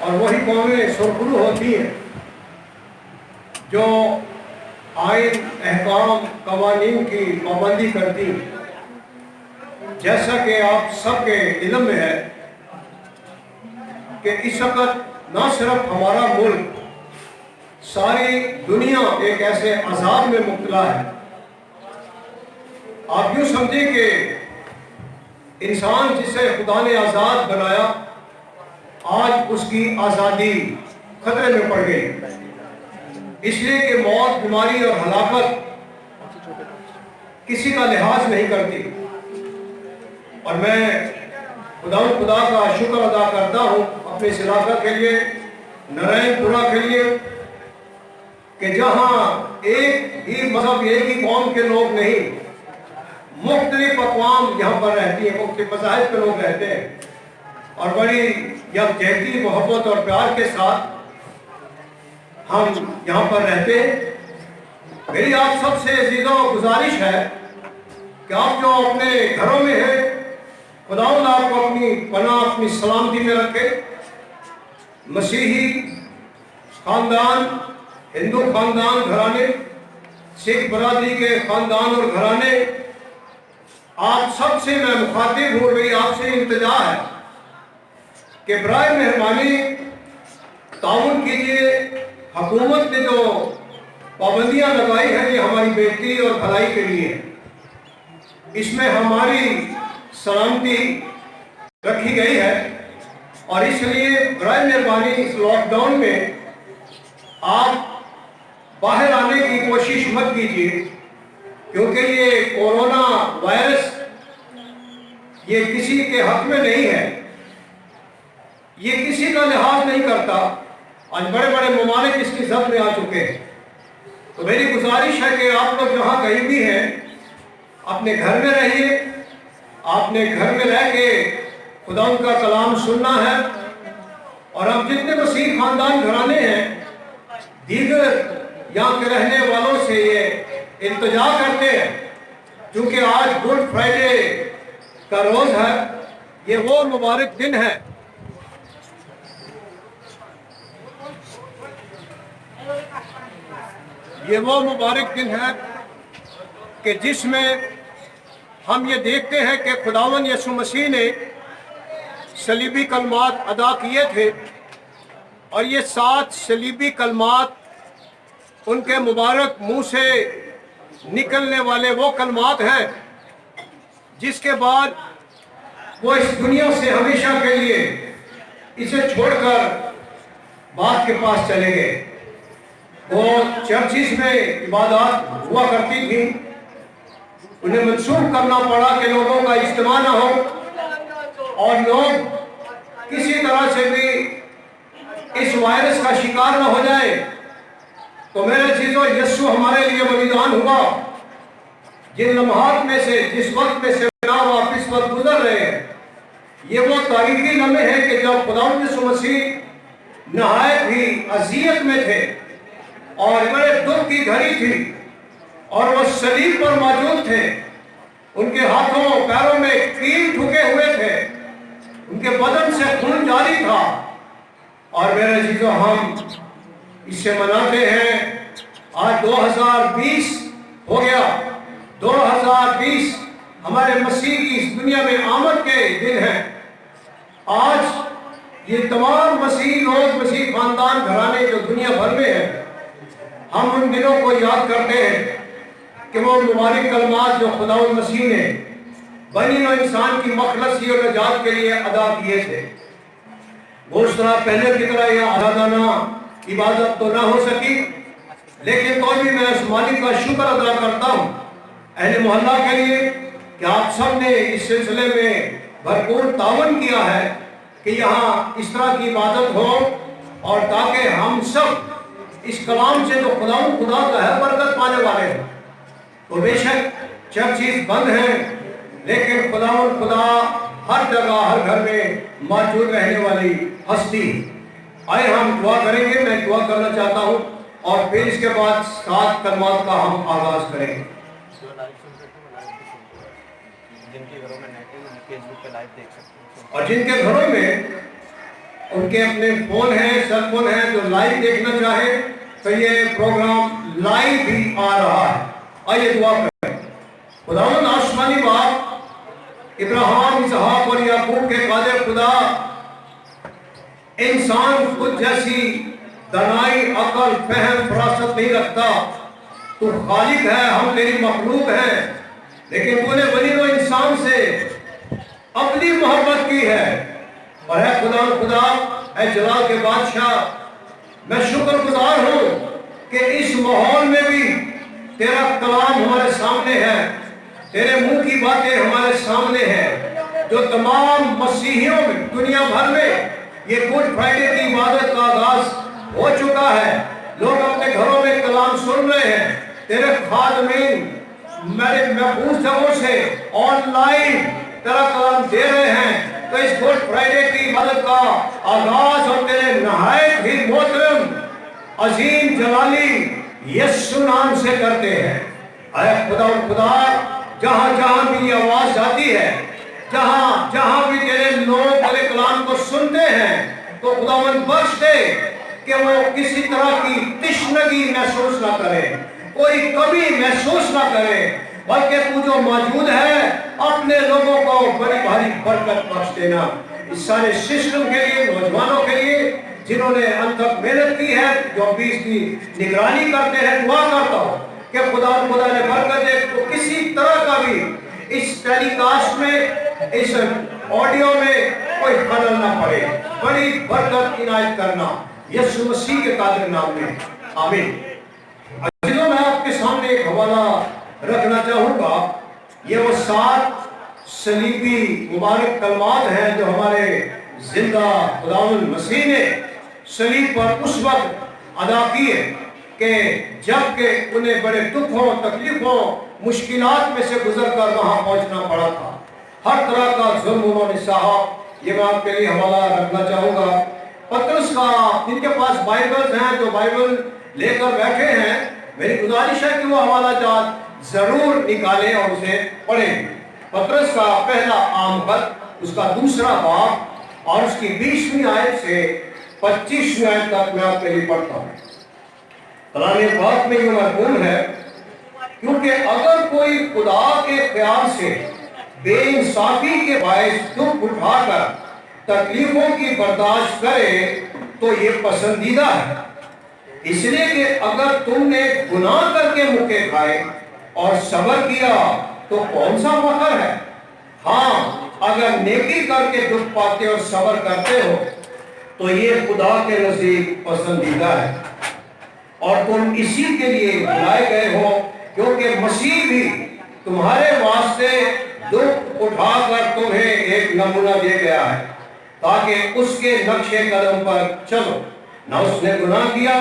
اور وہی قومیں سرخرو ہوتی ہیں جو آئین، احکام، قوانین کی پابندی کرتی ہیں۔ جیسا کہ آپ سب کے علم میں ہے کہ اس وقت نہ صرف ہمارا ملک، ساری دنیا ایک ایسے عذاب میں مبتلا ہے۔ آپ یوں سمجھیں کہ انسان جسے خدا نے آزاد بنایا، آج اس کی آزادی خطرے میں پڑ گئی، اس لیے کہ موت، بیماری اور ہلاکت کسی کا لحاظ نہیں کرتی۔ اور میں خدا کا شکر ادا کرتا ہوں اپنے اس علاقہ کے لیے، نارائن پورہ کے لیے، کہ جہاں ایک ہی مذہب، ایک ہی قوم کے لوگ نہیں، مختلف اقوام یہاں پر رہتی ہیں، مختلف مذاہب کے لوگ رہتے ہیں، اور بڑی یکجہتی، محبت اور پیار کے ساتھ ہم یہاں پر رہتے ہیں۔ میری آپ سب سے عزیزوں گزارش ہے کہ آپ جو اپنے گھروں میں ہیں، خداوند آپ کو اپنی پناہ، اپنی سلامتی میں رکھے۔ مسیحی خاندان، ہندو خاندان، گھرانے، سکھ برادری کے خاندان اور گھرانے، آپ سب سے میں مخاطب ہوں، میری آپ سے التجا ہے کہ برائے مہربانی تعاون کیجیے۔ حکومت نے جو پابندیاں لگائی ہیں یہ ہماری بہتری اور بھلائی کے لیے، اس میں ہماری سلامتی رکھی گئی ہے، اور اس لیے برائے مہربانی اس لاک ڈاؤن میں آپ باہر آنے کی کوشش مت کیجیے، کیونکہ یہ کورونا وائرس یہ کسی کے حق میں نہیں ہے، یہ کسی کا لحاظ نہیں کرتا۔ آج بڑے بڑے ممالک اس کی زد میں آ چکے ہیں۔ تو میری گزارش ہے کہ آپ لوگ جہاں کہیں بھی ہیں، اپنے گھر میں رہیے، آپ نے گھر میں رہ کے خدا ان کا کلام سننا ہے، اور ہم جتنے مسیح خاندان گھرانے ہیں، دیگر یہاں کے رہنے والوں سے یہ التجا کرتے ہیں، کیونکہ آج گڈ فرائیڈے کا روز ہے، یہ وہ مبارک دن ہے کہ جس میں ہم یہ دیکھتے ہیں کہ خداوند یسوع مسیح نے صلیبی کلمات ادا کیے تھے، اور یہ 7 صلیبی کلمات ان کے مبارک منہ سے نکلنے والے وہ کلمات ہیں جس کے بعد وہ اس دنیا سے ہمیشہ کے لیے اسے چھوڑ کر باپ کے پاس چلے گئے۔ وہ چرچز میں عبادات ہوا کرتی تھی، انہیں منسوخ کرنا پڑا کہ لوگوں کا اجتماع نہ ہو، اور لوگ کسی طرح سے بھی اس وائرس کا شکار نہ ہو جائے۔ تو میرے چیزوں، یسوع ہمارے لیے بلیدان ہوا۔ جن لمحات میں سے، جس وقت میں سے آپ اس وقت گزر رہے ہیں، یہ وہ تاریخی لمحے ہیں کہ جب خداوند یسوع مسیح نہایت ہی اذیت میں تھے، اور بڑے دکھ کی گھڑی تھی، اور وہ صلیب پر موجود تھے، ان کے ہاتھوں پیروں میں کیل ٹھکے ہوئے تھے، ان کے بدن سے خون جاری تھا، اور میرے عزیزو ہم اسے مناتے ہیں۔ آج 2020 ہو گیا، 2020 ہمارے مسیح کی اس دنیا میں آمد کے دن ہے۔ آج یہ تمام مسیح لوگ، مسیح خاندان گھرانے جو دنیا بھر میں ہیں، ہم ان دنوں کو یاد کرتے ہیں کہ وہ مبارک کلمات جو خداوند مسیح نے بنی نوع انسان کی مخلصی اور نجات کے لیے ادا کیے تھے۔ وہ اس طرح پہلے کی طرح یہ آزادانہ عبادت تو نہ ہو سکی، لیکن تو بھی میں اس مالک کا شکر ادا کرتا ہوں اہل محلہ کے لیے کہ آپ سب نے اس سلسلے میں بھرپور تعاون کیا ہے کہ یہاں اس طرح کی عبادت ہو، اور تاکہ ہم سب اس کلام سے جو خدا کا ہے برکت پانے والے ہیں۔ تو بے شک چرچز بند ہیں، لیکن خدا ہر جگہ، ہر گھر میں موجود رہنے والی ہستی۔ آئے ہم دعا کریں گے، میں دعا کرنا چاہتا ہوں، اور پھر اس کے بعد 7 کلمات کا ہم آغاز کریں گے۔ جن کے گھروں میں نیٹ ہے، فیس بک پہ لائیو دیکھ سکتے ہیں، اور جن کے گھروں میں ان کے اپنے فون ہیں، سیل فون ہیں، جو لائیو دیکھنا چاہے تو یہ پروگرام لائیو بھی آ رہا ہے۔ آئیے دعا کریں۔ خداوند آسمانی باپ، ابراہیم، اسحاق اور یعقوب کے قادر خدا، انسان خود جیسی دانائی، عقل، فہم، فراست نہیں رکھتا۔ تو خالق ہے، ہم تیری مخلوق ہیں، لیکن تو نے بنی و انسان سے اپنی محبت کی ہے۔ اور اے خدا، اے جلال کے بادشاہ، میں شکر گزار ہوں کہ اس ماحول میں بھی تیرا کلام ہمارے سامنے ہے، تیرے منہ کی باتیں ہمارے سامنے ہیں، جو تمام مسیحیوں میں دنیا بھر میں یہ گڈ فرائیڈے کی عبادت کا آغاز ہو چکا ہے۔ لوگ اپنے گھروں میں کلام سن رہے ہیں، تیرے خادمین میرے محفوظ جگہوں سے آن لائن تیرا کلام دے رہے ہیں۔ تو اس گڈ فرائیڈے کی عبادت کا آغاز اور تیرے نہایت ہی محترم عظیم جلالی یسوع نام سے کرتے ہیں۔ اے خدا، جہاں جہاں بھی یہ آواز جاتی ہے، جہاں جہاں بھی تیرے لوگ تیرے کلام کو سنتے ہیں، تو خداوند بخش دے کہ وہ کسی طرح کی تشنگی محسوس نہ کرے، کوئی کمی محسوس نہ کرے، بلکہ تو جو موجود ہے اپنے لوگوں کو بڑی بھاری برکت بخش دینا۔ اس سارے سسٹم کے لیے، نوجوانوں کے لیے جنہوں نے اب تک محنت کی ہے، جو بھی اس کی نگرانی کرتے ہیں، دعا کرتا ہوں کہ خدا نے برکت دے، تو کسی طرح کا بھی اس ٹیلی کاسٹ میں، اس آڈیو میں کوئی خلل نہ پڑے۔ بڑی برکت عنایت کرنا یسوع مسیح کے قادر نام میں، آمین۔ عزیزوں، میں آپ کے سامنے ایک حوالہ رکھنا چاہوں گا۔ یہ وہ 7 صلیبی مبارک کلمات ہیں جو ہمارے زندہ خداوند مسیح نے صلیب پر اس وقت ادا کیے کہ جب کہ انہیں بڑے دکھوں، تکلیفوں، مشکلات میں سے گزر کر وہاں پہنچنا پڑا تھا۔ ہر طرح کا ظلم انہوں نے سہا۔ یہ میں آپ کے لیے حوالہ رکھنا چاہوں گا پطرس کا۔ جن کے پاس بائبلز ہیں، جو بائبل لے کر بیٹھے ہیں، میری گزارش ہے کہ وہ حوالہ جات ضرور نکالیں اور اسے پڑھیں۔ پطرس کا پہلا عام خط، اس کا 2 باب اور اس کی 20ویں آیت سے 25ویں آیت تک میں آپ کے لیے پڑھتا ہوں۔ کلام پاک میں یہ مرغوم ہے، کیونکہ اگر کوئی خدا کے خیال سے بے انصافی کے باعث دکھ اٹھا کر تکلیفوں کی برداشت کرے تو یہ پسندیدہ ہے، اس لیے کہ اگر تم نے گناہ کر کے مکے کھائے اور صبر کیا تو کون سا فخر ہے؟ ہاں، اگر نیکی کر کے دکھ پاتے اور صبر کرتے ہو تو یہ خدا کے نزدیک پسندیدہ ہے، اور تم اسی کے لیے بلائے گئے ہو، کیونکہ مسیح بھی تمہارے واسطے دکھ اٹھا کر تمہیں ایک نمونہ دے گیا ہے، تاکہ اس کے نقش قدم پر چلو۔ نہ اس نے گناہ کیا،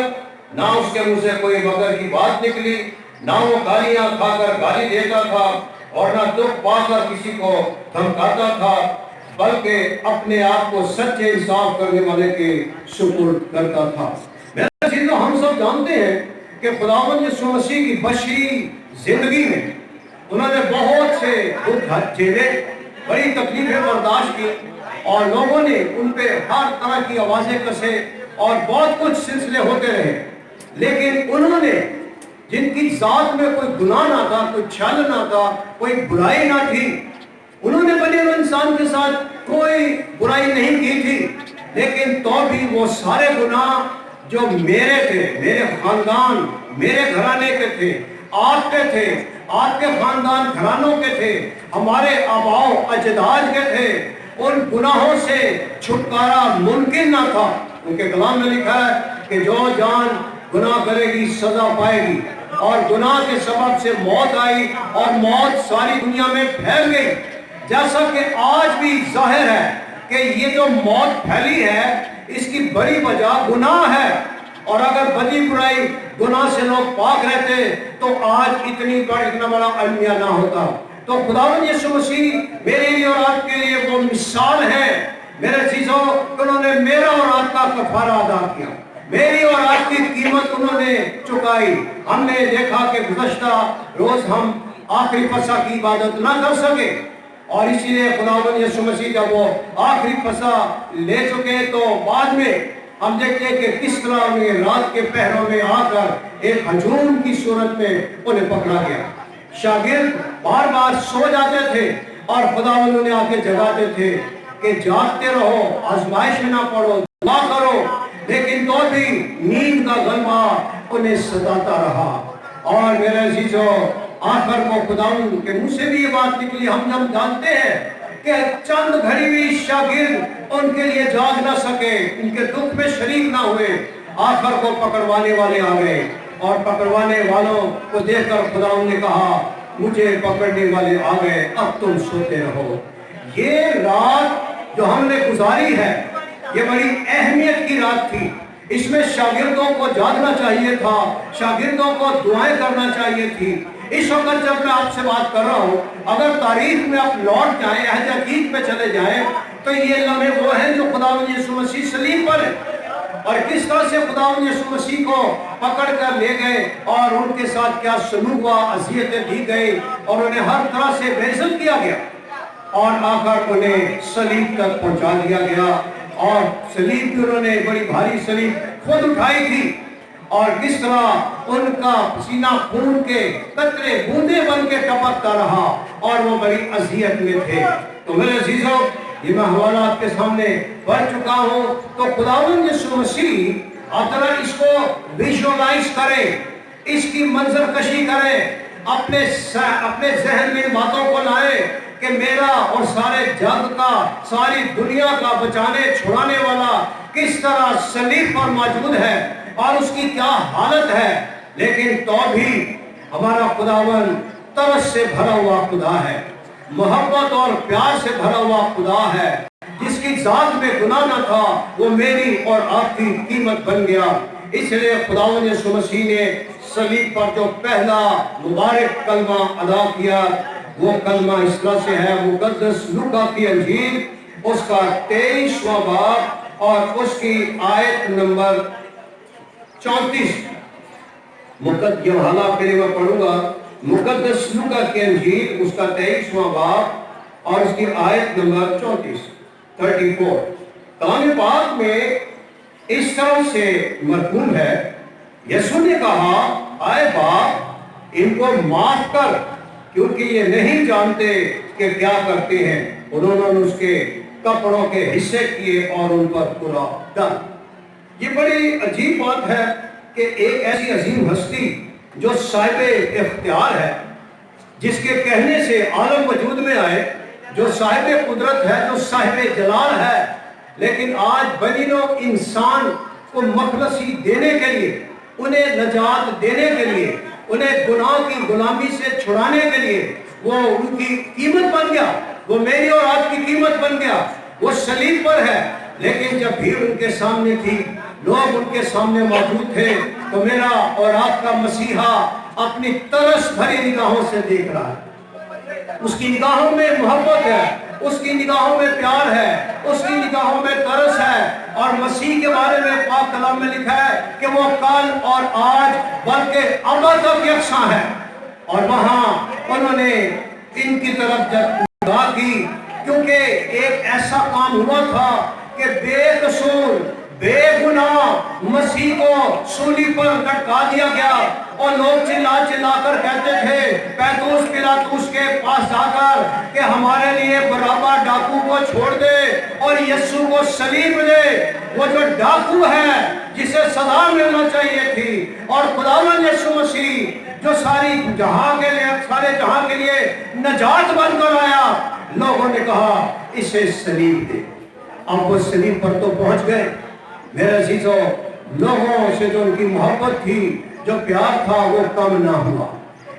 نہ اس کے منہ سے کوئی مکر کی بات نکلی، نہ وہ گالیاں کھا کر گالی دیتا تھا اور نہ دکھ پا کر کسی کو دھمکاتا تھا، بلکہ اپنے آپ کو سچے انصاف کرنے والے کے سپرد کرتا تھا۔ میرے عزیزو، ہم سب جانتے ہیں کہ خداوند یسوع مسیح کی بشری زندگی میں انہوں نے بہت سے دکھ جھیلے، بڑی تکلیفیں برداشت کی، اور لوگوں نے ان پہ ہر طرح کی آوازیں کسے اور بہت کچھ سلسلے ہوتے رہے، لیکن انہوں نے، جن کی ذات میں کوئی گناہ نہ تھا، کوئی چھل نہ تھا، کوئی برائی نہ تھی، انہوں نے بنے ہوئے انسان کے ساتھ کوئی برائی نہیں کی تھی، لیکن تو بھی وہ سارے گناہ جو میرے تھے، میرے خاندان، میرے گھرانے کے تھے، آپ کے تھے، آپ کے خاندان گھرانوں کے تھے، ہمارے آباؤ اجداد کے تھے، ان گناہوں سے چھٹکارا ممکن نہ تھا۔ ان کے کلام میں لکھا ہے کہ جو جان گناہ کرے گی سزا پائے گی، اور گناہ کے سبب سے موت آئی اور موت ساری دنیا میں پھیل گئی، جیسا کہ آج بھی ظاہر ہے کہ یہ جو موت پھیلی ہے اس کی بڑی وجہ گناہ ہے، اور اگر بدی برائی گناہ سے لوگ پاک رہتے تو آج اتنا بڑا المیہ نہ ہوتا۔ تو خداوند یسوع مسیح میرے لیے اور آپ کے لیے وہ مثال ہے۔ میرے عزیزو، انہوں نے میرا اور آپ کا کفارہ ادا کیا، میری اور آپ کی قیمت انہوں نے چکائی۔ ہم نے دیکھا کہ گزشتہ روز ہم آخری فسح کی عبادت نہ کر سکے، اور اسی لیے خداوند یسوع مسیح جب وہ آخری پسا لے چکے تو بعد میں ہم دیکھتے ہیں کہ کس طرح انہیں رات کے پہروں میں آ کر ایک ہجوم کی صورت میں انہیں پکڑا گیا۔ شاگرد بار بار سو جاتے تھے اور خداوند انہیں آ کے جگاتے تھے کہ جاگتے رہو، آزمائش میں نہ پڑو، دعا کرو، لیکن تو بھی نیند کا غلبہ انہیں ستاتا رہا۔ اور میرے عزیزو، آخر کو خداوند کے منہ سے بھی یہ بات نکلی، ہم جب جانتے ہیں کہ چند گھڑی بھی شاگرد ان کے لیے جاگ نہ سکے، ان کے دکھ میں شریک نہ ہوئے، آخر کو پکڑوانے والے آ گئے، اور پکڑوانے والوں کو دیکھ کر خداوند نے کہا مجھے پکڑنے والے آ گئے، اب تم سوتے رہو۔ یہ رات جو ہم نے گزاری ہے یہ بڑی اہمیت کی رات تھی، اس میں شاگردوں کو جاگنا چاہیے تھا، شاگردوں کو دعائیں کرنا چاہیے تھی۔ اس وقت جب میں آپ سے بات کر رہا ہوں، اگر تاریخ میں آپ لوٹ جائیں، عہد عتیق پہ چلے جائیں، تو یہ لمحے وہ ہیں جو خداوند یسوع مسیح صلیب پر ہے، اور کس طرح سے خداوند یسوع مسیح کو پکڑ کر لے گئے اور ان کے ساتھ کیا سلوک ہوا، اذیتیں دی گئی اور انہیں ہر طرح سے بے عزت کیا گیا، اور آخر انہیں صلیب تک پہنچا دیا گیا۔ اور صلیب بھی انہوں نے بڑی بھاری صلیب خود اٹھائی تھی، اور کس طرح ان کا پسینہ خون کے قطرے بوندے بن کے ٹپکتا رہا اور وہ بڑی اذیت میں تھے۔ تو میرے عزیزوں، یہ میں حوالہ آپ کے سامنے پڑھ چکا ہوں، تو خداوند یسوع مسیح اگر اس کو ویژوائز کریں، اس کی منظر کشی کریں، اپنے ذہن میں باتوں کو لائیں کہ میرا اور سارے جگ کا، ساری دنیا کا بچانے چھڑانے والا کس طرح صلیب پر موجود ہے اور اس کی کیا حالت ہے، لیکن تو بھی ہمارا خداوند ترس سے بھرا ہوا خدا ہے، محبت اور پیار سے بھرا ہوا خدا ہے، جس کی ذات میں گناہ نہ تھا وہ میری اور آپ کی قیمت بن گیا۔ اس لیے خداوند یسوع مسیح نے صلیب پر جو پہلا مبارک کلمہ ادا کیا، وہ کلمہ اس طرح سے ہے، مقدس لوکا کی انجیل اس کا 23واں باب اور اس کی آیت نمبر 34۔ یہ حالات کے لیے میں پڑھوں گا، مقدس لوکا کی انجیل اس کا 23واں باب اور اس کی آیت نمبر 34۔ کلام پاک میں اس طرح سے مرقوم ہے، یسوع نے کہا اے باپ ان کو معاف کر کیونکہ یہ نہیں جانتے کہ کیا کرتے ہیں۔ انہوں نے اس کے کپڑوں کے حصے کیے اور ان پر پورا ڈال۔ یہ بڑی عجیب بات ہے کہ ایک ایسی عظیم ہستی جو صاحب اختیار ہے، جس کے کہنے سے عالم وجود میں آئے، جو صاحب قدرت ہے، جو صاحب جلال ہے، لیکن آج بنی نوع انسان کو مخلصی دینے کے لیے، انہیں نجات دینے کے لیے، انہیں گناہ کی غلامی سے چھڑانے کے لیے وہ ان کی قیمت بن گیا، وہ میری اور آپ کی قیمت بن گیا، وہ صلیب پر ہے۔ لیکن جب بھیڑ ان کے سامنے تھی، لوگ ان کے سامنے موجود تھے، تو میرا اور آپ کا مسیحا اپنی ترس بھری نگاہوں سے دیکھ رہا ہے، اس کی نگاہوں میں محبت ہے، اس کی نگاہوں میں پیار ہے، اس کی نگاہوں میں ترس ہے، اور مسیح کے بارے میں پاک کلام میں لکھا ہے کہ وہ کل اور آج بلکہ ابد تک یکساں ہے۔ اور وہاں انہوں نے ان کی طرف جب نگاہ کی، کیونکہ ایک ایسا کام ہوا تھا کہ بے قصور بے گناہ مسیح کو سولی پر لٹکا دیا گیا، اور لوگ چلا چلا کر کہتے تھے پیلاطس پلاطس کے پاس جا کر کہ ہمارے لیے بارابا ڈاکو کو چھوڑ دے اور یسوع کو صلیب دے، وہ جو ڈاکو ہے جسے سزا ملنا چاہیے تھی، اور خداوند یسوع مسیح جو سارے جہاں کے لیے نجات بن کر آیا۔ لوگوں نے کہا اسے صلیب دے۔ اب وہ صلیب پر تو پہنچ گئے۔ میرے عزیزوں، لوگوں سے جو ان کی محبت تھی، جو پیار تھا، وہ کم نہ ہوا۔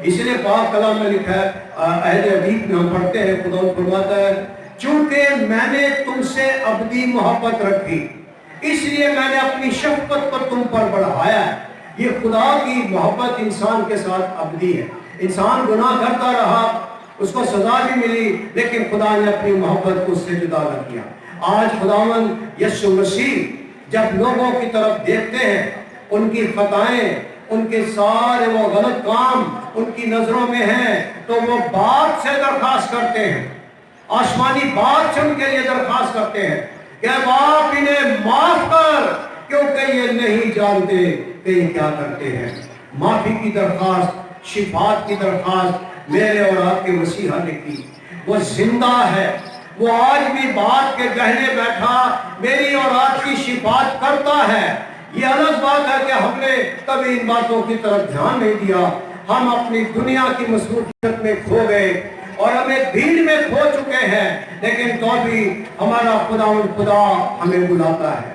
اس لیے پاک کلام میں لکھا ہے، عہد عتیق میں ہم پڑھتے ہیں، خدا فرماتا ہے چونکہ میں نے تم سے ابدی محبت رکھی اس لیے میں نے اپنی شفقت پر تم پر بڑھایا ہے۔ یہ خدا کی محبت انسان کے ساتھ ابدی ہے۔ انسان گناہ کرتا رہا، اس کو سزا بھی ملی، لیکن خدا نے اپنی محبت کو اس سے جدا کر دیا۔ آج خداوند یسوع مسیح جب لوگوں کی طرف دیکھتے ہیں، ان کی خطائیں، ان کے سارے وہ غلط کام ان کی نظروں میں ہیں، تو وہ باپ سے درخواست کرتے ہیں आसमानी बात से उनके लिए दरख्वास्त करते हैं कि बाप इन्हें माफ कर, क्योंकि ये नहीं जानते कि ये क्या करते हैं। माफी की दरख्वास्त, शिफात की दरख्वास्त मेरे और आपके मसीहा ने की। वो जिंदा है, वो आज भी बात के गहने बैठा मेरी और आपकी शिफात करता है। ये अलग बात है कि हमने कभी इन बातों की तरफ ध्यान नहीं दिया, हम अपनी दुनिया की मसरूफियत में खो गए और हमें भीड़ में खो चुके हैं, लेकिन तो भी हमारा खुदा हमें बुलाता है।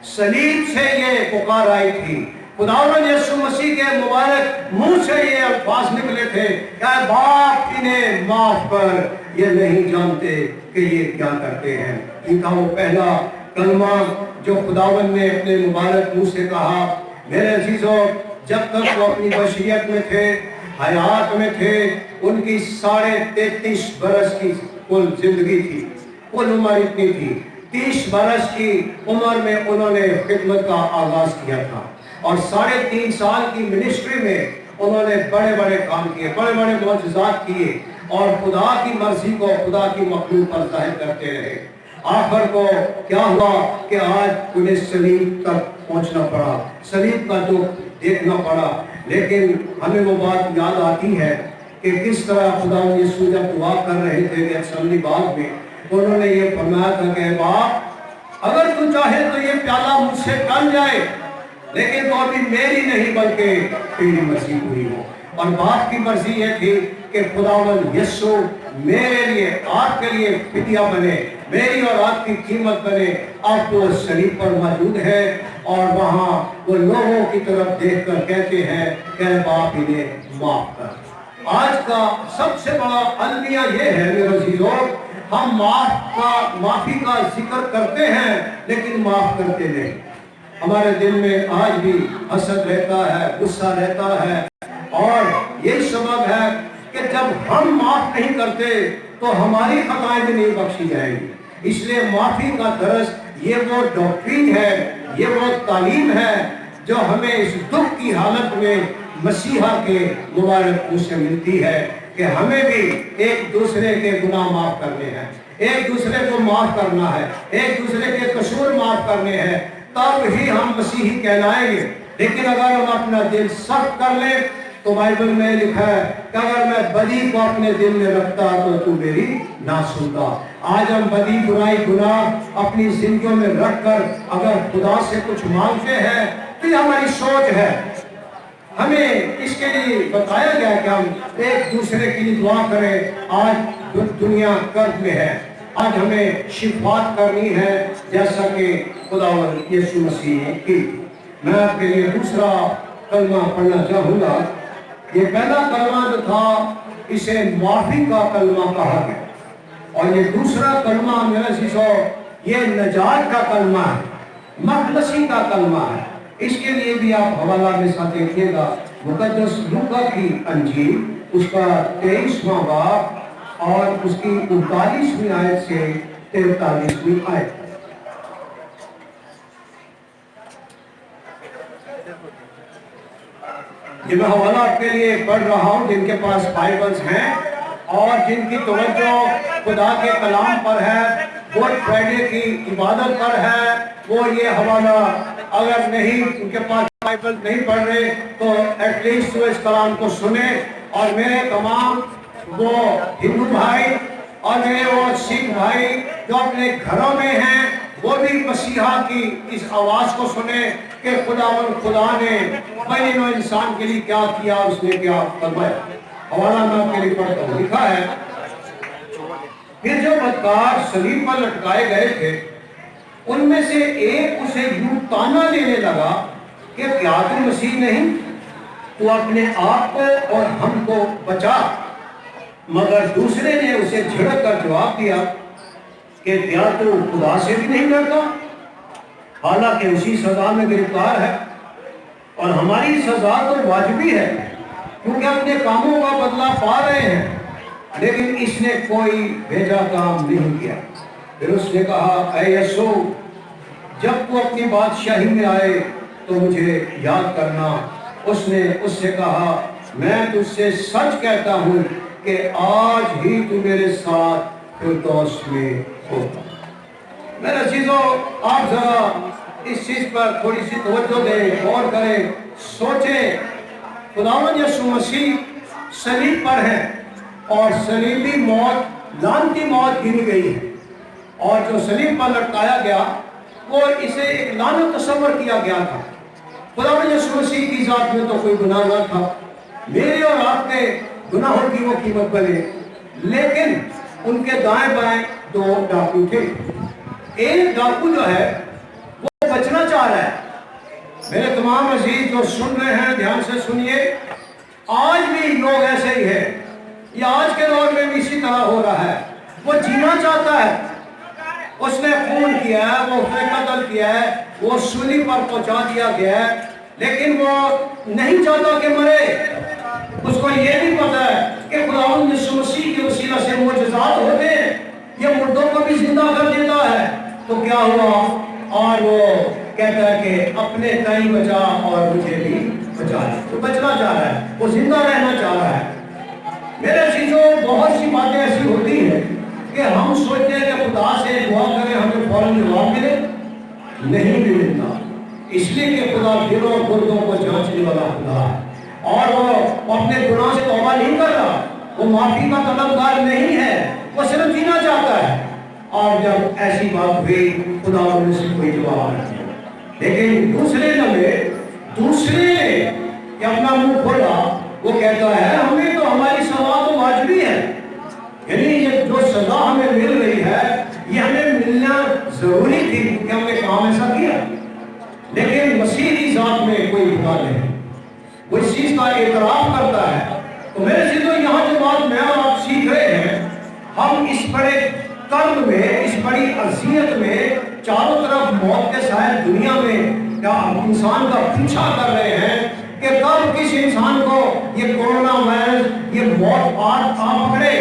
सलीब से ये पुकार आई थी, खुदावंद यीशु मसीह के मुबारक मुंह से ये अल्फाज निकले थे कि बाप इन्हें माफ कर, ये नहीं जानते कि ये क्या करते हैं। इनका वो पहला कलमा जो खुदावंद ने अपने मुबारक मुंह से कहा। मेरे अजीजों, जब तक वो अपनी बशरियत में थे, हयात में थे, उनकी 33.5 बरस की कुल जिंदगी थी, कुल उम्र इतनी थी। 30 बरस की उम्र में उन्होंने खिदमत का आगाज किया था और 3.5 साल की मिनिस्ट्री में उन्होंने बड़े बड़े काम किए, बड़े बड़े मौजज़ात किए और खुदा की मर्जी को खुदा की मखलूक पर जाहिर करते रहे। आखिर को क्या हुआ कि आज उन्हें सलीब तक पहुंचना पड़ा, सलीब का दुख देखना पड़ा। लेकिन हमें वो बात याद आती है कि किस तरह खुदा यीशु जब दुआ कर रहे थे गेत्सेमनी बाग में, उन्होंने ये फरमाया था कि बाप, अगर तू चाहे तो ये प्याला मुझसे टल जाए, लेकिन तो अभी मेरी नहीं बल्कि तेरी मर्जी पूरी हो। और बाप की मर्जी ये थी कि खुदावंद यीशु मेरे लिए, आपके लिए फिदिया बने, मेरी और आपकी कीमत बने। अब वो सलीब पर मौजूद है और वहाँ वो लोगों की तरफ देखकर कहते हैं कि बाप इन्हें माफ कर। आज का सबसे बड़ा अलमिया ये है मेरे अजीजों, हम माफी का जिक्र करते हैं लेकिन माफ करते नहीं। हमारे दिल में आज भी हसद रहता है, गुस्सा रहता है और यही सबब है कि जब हम माफ नहीं करते तो हमारी खताएं भी नहीं बख्शी जाएंगी। इसलिए माफी का दर्स ये वो डॉक्ट्रिन है, ये वो तालीम है जो हमें इस दुख की हालत में मसीहा के मुबारक मुंह से मिलती है कि हमें भी एक दूसरे के गुनाह माफ करने हैं, एक दूसरे को माफ करना है, एक दूसरे के कसूर माफ करने हैं, तब ही हम मसीही कहलाएंगे। लेकिन अगर हम अपना दिल सख्त कर लें तो बाइबल में लिखा है कि अगर मैं बदी को अपने दिल में रखता तो तू मेरी ना सुनता। आज हम बदी, बुराई, गुनाह अपनी जिंदगियों में रखकर अगर खुदा से कुछ मांगते हैं तो ये हमारी सोच है। हमें इसके लिए बताया गया कि हम एक दूसरे के लिए दुआ करें। आज दुनिया कर्ज में है, आज हमें शिफात करनी है जैसा कि खुदावंद यीशु मसीह ने की। मैं आपके लिए दूसरा कलमा पढ़ना चाहूँगा। ये पहला कलमा जो था इसे माफी का कलमा कहा गया और ये दूसरा कलमा मेरे अजीजों ये नजात का कलमा है, मखलसी का कलमा है। इसके लिए भी आप हवाला में साथ देखिएगा, मुकद्दस लूका की अंजील उसका 23वां बाब और उसकी 39वीं आयत से 43वीं आयत। ये मैं हवाला आपके लिए पढ़ रहा हूँ जिनके पास बाइबल्स हैं और जिनकी तवज्जो खुदा के कलाम पर है, गुड फ्राइडे की इबादत पर है, वो ये हवाला अगर नहीं उनके पास बाइबल नहीं पढ़ रहे तो एटलीस्ट वो इस कलाम को सुने। और मेरे तमाम वो हिंदू भाई और मेरे वो सिख भाई जो अपने घरों में हैं वो भी मसीहा की इस आवाज को सुने कि खुदा ने बनी नो इंसान के लिए क्या किया, उसने क्या फरमाया। हवाला मैं आपके लिए पढ़ता हूँ। लिखा है, फिर जो बदकार सलीब पर लटकाए गए थे उनमें से एक उसे यूं ताना देने लगा कि क्या तू मसीह नहीं, तू अपने आप को और हमको बचा। मगर दूसरे ने उसे झिड़क कर जवाब दिया कि क्या तू खुदा से भी नहीं डरता, हालांकि उसी सजा में गिरफ्तार है और हमारी सजा तो वाजिबी है क्योंकि अपने कामों का बदला पा रहे हैं, लेकिन इसने कोई भेजा काम नहीं किया। फिर उसने कहा, ऐ यीशु, जब तू अपनी बादशाही में आए तो मुझे याद करना। उसने उससे कहा, मैं तुझसे सच कहता हूँ कि आज ही तू मेरे साथ फिरदौस में होगा। मेरे चीजों, आप जरा इस चीज पर थोड़ी सी तवज्जो दें, गौर करें, सोचें। खुदावंद यीशु मसीह सलीब पर है और सलीबी मौत लानती मौत गिनी गई है, और जो सलीब पर लटकाया गया वो इसे एक लानत तस्वर किया गया था। खुदावंद यीशु मसीह की जात में तो कोई गुनाह न था, मेरे और आपके गुनाहों की वो कीमत बने, लेकिन उनके दाएं बाएं दो डाकू थे। एक डाकू जो है वो बचना चाह रहा है। मेरे तमाम अजीज जो सुन रहे हैं, ध्यान से सुनिए, आज भी लोग ऐसे ही है, ये आज के दौर में भी इसी तरह हो रहा है। वो जीना चाहता है, उसने खून किया है, वो उसने कत्ल किया है, वो सूली पर पहुंचा दिया गया है, लेकिन वो नहीं चाहता कि मरे। उसको ये भी पता है कि खुदावंद यीशु मसीह के वसीला से मोजज़ात होते हैं, ये मुर्दों को भी जिंदा कर देता है। तो क्या हुआ, और वो कहता है कि अपने ताई बचा और मुझे भी बचा ले। तो बचना चाह रहा है, वो जिंदा रहना चाह रहा है। मेरे चीजों, बहुत सी बातें ऐसी होती हैं कि हम सोचते हैं कि खुदा से दुआ करें, हमें फौरन जवाब मिले, नहीं भी मिलता। इसलिए कि खुदा दिलों और गुर्दों को जांचने वाला खुदा है, और वो अपने गुनाह से तौबा नहीं कर रहा, वो माफी का तलबगार नहीं है, वो सिर्फ जीना चाहता है। और जब ऐसी बात हुई, खुदा ने से कोई जवाब नहीं। लेकिन दूसरे ने अपना मुंह खोला, वो कहता है हमें तो हमारी सजा तो वाजिबी है, यानी ये जो सजा हमें मिल रही है ये हमें मिलना जरूरी थी कि हमने काम ऐसा किया। लेकिन मसीह की जात में कोई गुनाह नहीं, वो इस चीज का एतराफ करता है। तो मेरे चीजों, यहाँ जो बात मैं और आप सीख रहे हैं, हम इस बड़े कर्म में, इस बड़ी अज़ियत में, चारों तरफ मौत के साए दुनिया में क्या इंसान का पीछा कर रहे हैं कि कब किस इंसान को ये कोरोना वायरस, ये मौत आ पकड़े।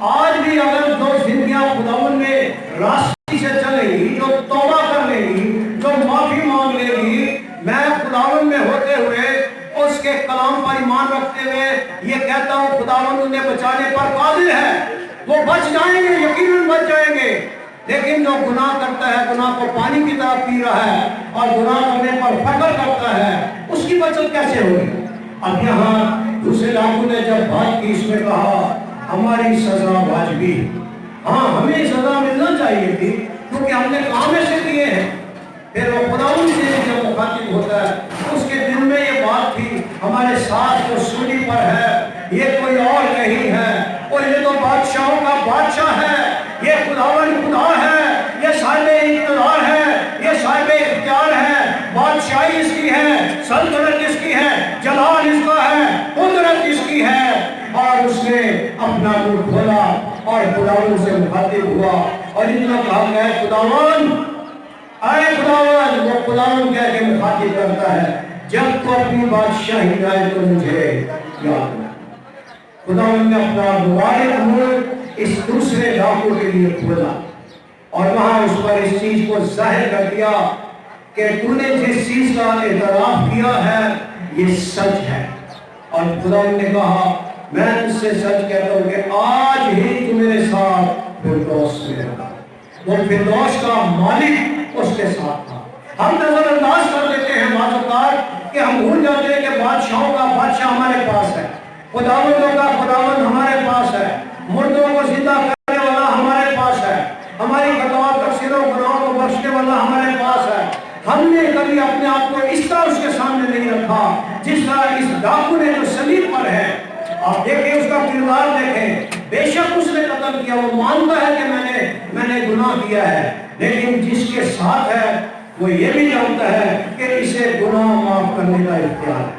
आज भी अगर जो जिंदगियां खुदावंद ने रास्ते से चलेगी, जो तौबा कर लेगी, जो माफी मांग लेगी, मैं खुदावंद में होते हुए उसके कलाम पर ईमान रखते हुए ये कहता हूँ, खुदावंद उन्हें बचाने पर कादिर है। वो बच जाएंगे, यकीनन बच जाएंगे। लेकिन जो गुनाह करता है, गुनाह को पानी की तरह पी रहा है और गुनाह करने पर फख्र करता है, उसकी बचत कैसे होगी। अब यहाँ दूसरे डाकू ने जब बात की, इसमें कहा हमारी सजा वाजिबी, हाँ हमें सजा मिलना चाहिए थी क्योंकि हमने काम ऐसे किए हैं। फिर वो खुदावंद से जब मुखातिब होता है, उसके दिल में ये बात थी, हमारे साथ जो सूली पर है ये कोई और नहीं है, और ये तो बादशाहों का बादशाह है, ये खुदावंद खुदा है, ये साहिब इक़्तिदार है, ये साहिब इख्तियार है, बादशाही इसकी है, सल्तनत इसकी है, जलाल इसका है, कुदरत इसकी है। और उसने अपना मुंह खोला और खुदावंद से मुखातिब हुआ और इतना कहा गया, खुदावंद आए खुदावंद। वो खुदावंद कह के मुखातिब करता है, जब तो अपनी बादशाही आए तो मुझे याद। खुदावंद ने अपना मुबारक मुंह इस दूसरे डाकू के लिए खोला और वहां उस पर इस चीज को जाहिर कर दिया कि तूने जिस चीज का एतराफ किया है ये सच है। और खुदावंद ने कहा, मैं तुझसे सच कहता हूं कि आज ही तू मेरे साथ फिरदौस में रहा। वो फिरदौस का मालिक उसके साथ था। हम नजरअंदाज कर देते हैं बात कि हम भूल जाते हैं कि बादशाहों का बादशाह हमारे पास है, खुदावंदों का खुदावंद हमारे पास है, मुर्दों को जिंदा करने वाला हमारे पास है, हमारी खतवा तकसीरों गुनाहों को बख्शने वाला हमारे पास है। हमने कभी अपने आप को इस तरह उसके सामने नहीं रखा जिस तरह इस डाकू ने जो सलीब पर है। आप देखें, उसका किरदार देखें, बेशक उसने कत्ल किया, वो मानता है कि मैंने गुनाह किया है, लेकिन जिसके साथ है वो ये भी जानता है कि इसे गुनाह माफ करने का इख्तियार है,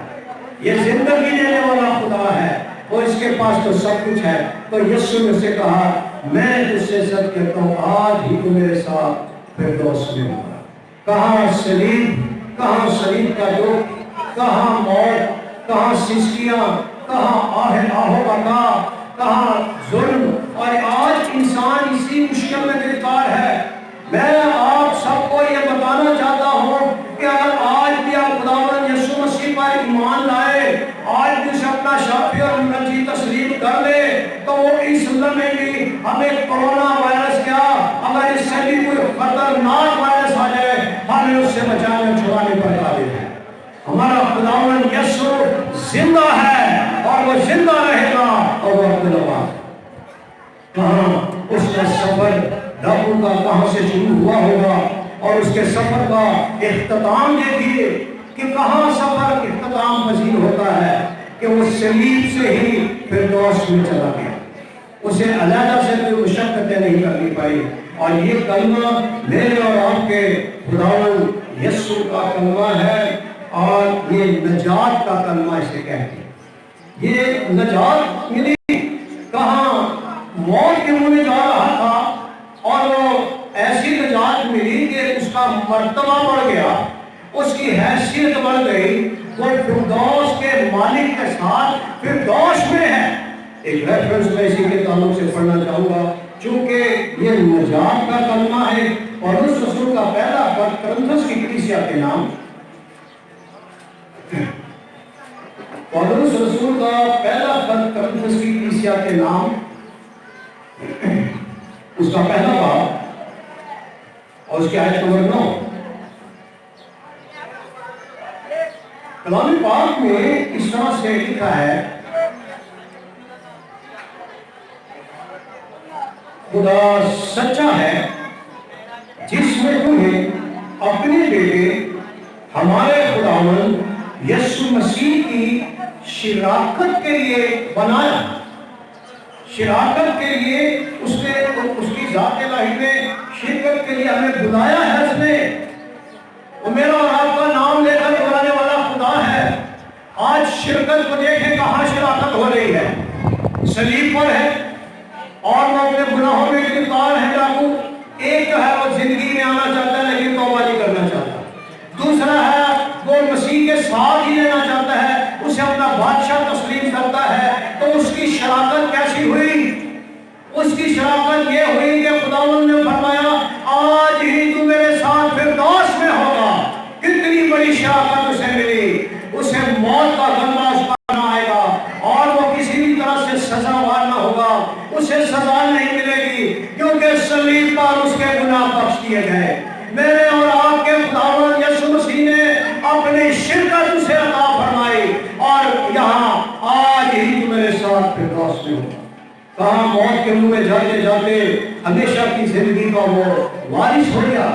ये जिंदगी देने वाला खुदा है, और इसके पास तो सब कुछ है। तो यीशु ने उसे कहा, मैं तुझसे सच कहता हूँ, आज ही तू मेरे साथ फिरदौस में होगा। कहाँ सलीब का दुख, कहाँ मौत, कहाँ सिसकियाँ, कहाँ आहो बका, कहाँ जुल्म, और आज इंसान इसी मुश्किल में गिरफ्तार है। मैं आप सबको ये बताना चाहता हूँ कि अगर आज भी आप खुदावंद यीशु मसीह पर ईमान लाए, आज भी उसे अपना शाफी और मुनज्जी तस्लीम कर ले, तो वो इस लम्हे भी हमें कोरोना वायरस क्या, अगर इससे भी कोई खतरनाक वायरस आ जाए, हमें उससे बचाने छुड़ाने पर काबिल है। हमारा खुदावंद यीशु जिंदा है और वो जिंदा रहेगा और वो अब्दुल्लाह कहाँ उसका सफर डाकू का कहाँ से शुरू हुआ होगा और उसके सफर का इख्तिताम देखिए कि कहाँ सफर इख्तिताम पजीर होता है कि वो सलीब से ही फिरदौस में चला गया। उसे अलहदा से कोई मुशक्कतें नहीं करनी पाई। और ये कलमा मेरे और आपके खुदावंद यीशु का कलमा है और ये नजात का कलमा इसे कहते हैं। ये नजात मिली कहाँ, मौत के मुंह में जा रहा था और वो ऐसी नजात मिली कि उसका मर्तबा बढ़ गया, उसकी हैसियत बढ़ गई, वो फिरदौस के मालिक के साथ फिरदौस में है। एक रेफरेंस मैं इसी के ताल्लुक से पढ़ना चाहूँगा, चूँकि ये नजात का कलमा है और उस रसूल का पहला खत कुरिन्थस की कलीसिया के नाम, पौलुस रसूल का पहला खत कुरिन्थस की कलीसिया के नाम, उसका पहला बाब और उसकी आयत नंबर 9। कलाम पाक में इस तरह से लिखा है, खुदा सच्चा है जिसने तुम्हें अपने बेटे हमारे खुदावंद यीशु मसीह की शिराकत के लिए बनाया। शिराकत के लिए उसने उसकी जात इलाही में शिरकत के लिए हमें बुलाया है। उसने वो मेरा और आपका नाम लेकर बुलाने वाला खुदा है। आज शिरकत को देखें कहाँ शिराकत हो रही है, सलीब पर है और वो अपने गुनाहों में गिरफ्तार है डाकू। एक तो है वो जिंदगी में आना चाहता है लेकिन तौबा नहीं करना चाहता। दूसरा है वो मसीह के साथ ही लेना चाहता है, उसे अपना बादशाह तस्लीम करता है। तो उसकी शराकत कैसी हुई? उसकी शराकत ये हुई कि खुदावंद ने फरमाया आज ही तू मेरे साथ फिरदौस में होगा। कितनी बड़ी शराकत उसे मिली। उसे मौत का गंदा उसका ना आएगा और वो किसी भी तरह से सजावार ना होगा, उसे सजा नहीं मिलेगी क्योंकि सलीब पर उसके गुनाह बख्श दिए गए। मेरे और आपके खुदावंद यीशु मसीह ने अपनी शिरकत उसे अता फरमाई और यहाँ आज ही तू मेरे साथ फिरदौस में होगा। कहाँ मौत के मुंह में जाते जाते हमेशा की जिंदगी का वो वारिस हो गया।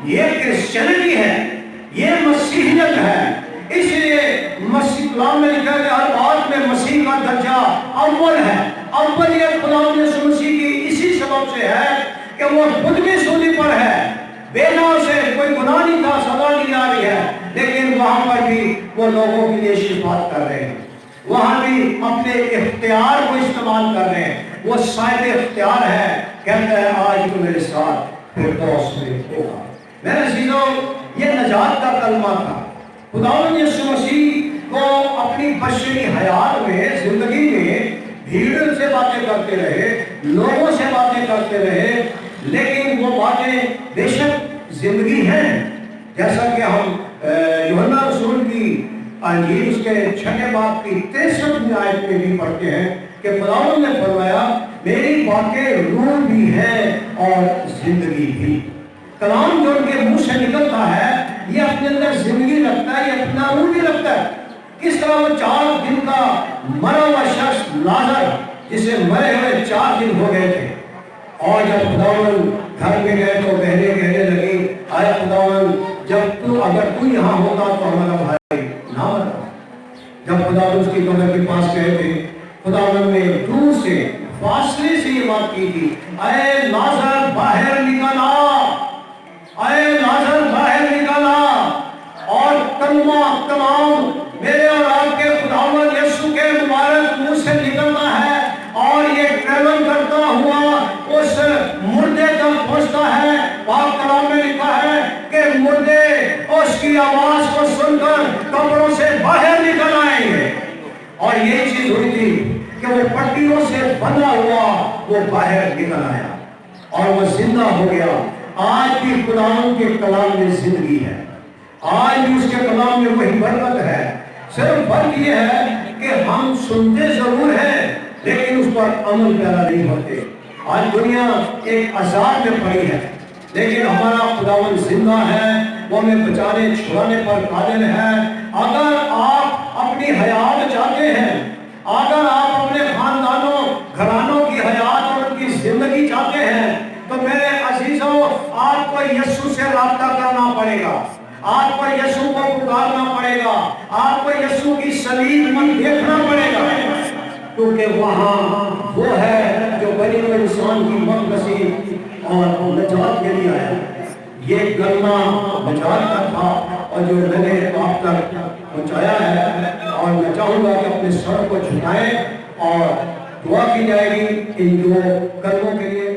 ये क्रिश्चियनिटी है, ये मसीहियत है। इसलिए मसीह कलाम में लिखा है हर बात में मसीह का दर्जा अव्वल है। अव्वलियत खुदावंद यीशु मसीह की इसी सबब से है कि वो खुद भी सूली पर है, बेनाव से कोई गुनाह नहीं था, सजा नहीं आ रही है, लेकिन वहां पर भी वो लोगों के लिए शिफात कर रहे हैं, वहां भी अपने इख्तियार को इस्तेमाल कर रहे हैं। वो साहिब इख्तियार है, कहता है आज तो मेरे साथ फिरदौस में होगा। मेरे अज़ीज़ों, ये नजात का कलमा था। खुदावंद यीशु मसीह को अपनी बशरी हयात में, जिंदगी में भीड़ से बातें करते रहे, लोगों से बातें करते रहे, लेकिन वो बातें बेशक जिंदगी हैं। जैसा कि हम यूहन्ना रसूल की अंजील उसके 6 बाब की 63वीं आयत में भी पढ़ते हैं कि खुदावंद ने फरमाया मेरी बातें रूह भी है और जिंदगी भी। कलाम जो उनके मुंह से निकलता है ये अपने अंदर जिंदगी रखता है, ये अपना रूह भी रखता है। किस तरह वो 4 दिन का मरा हुआ शख्स लाजर, जिसे मरे हुए 4 दिन हो गए थे, और जब खुदावंद घर में गए तो बहनें कहने लगी आया खुदावंद जब अगर तू यहाँ होता तो हमारा भाई ना मरता। जब खुदावंद उसकी कब्र के पास गए थे, खुदावंद ने दूर से फासले से ये बात की थी, अरे लाजर बाहर निकला, अरे लाजर बाहर निकला। और तमाम मेरे और आपके खुदावंद यीशु के मुबारक मुंह से निकलता है और ये ट्रेवल करता हुआ उस मुर्दे तक पहुंचता है। पाक कलाम में लिखा है कि मुर्दे उसकी आवाज को सुनकर कब्रों से बाहर निकल आएंगे। और ये चीज हुई थी कि वो पट्टियों से बंधा हुआ वो बाहर निकल आया और वो जिंदा हो गया। आज भी खुदावंद के कलाम में जिंदगी है, आज भी उसके कलाम में वही बरकत है। सिर्फ फर्क ये है कि हम सुनते जरूर हैं लेकिन उस पर अमल पैदा नहीं होते। آج دنیا ایک عذاب میں پڑی ہے، لیکن ہمارا خداوند زندہ ہے، وہ ہمیں بچانے چھڑانے پر قادر ہے۔ اگر آپ اپنی حیات چاہتے ہیں، اگر آپ اپنے خاندانوں گھرانوں کی حیات اور ان کی زندگی چاہتے ہیں، تو میرے عزیزوں آپ کو یسوع سے رابطہ کرنا پڑے گا، آپ کو یسوع کو پکارنا پڑے گا، آپ کو یسوع کی صلیب پر دیکھنا پڑے گا، کیونکہ وہاں وہ ہے جو بنی ہوئے انسان کی مقدسی اور نجات کے لیے آیا۔ یہ کلمہ نجات کا تھا اور جو میں نے آپ تک پہنچایا ہے، اور میں چاہوں گا کہ اپنے سر کو جھکائیں اور دعا کی جائے گی ان دو کلموں کے لیے۔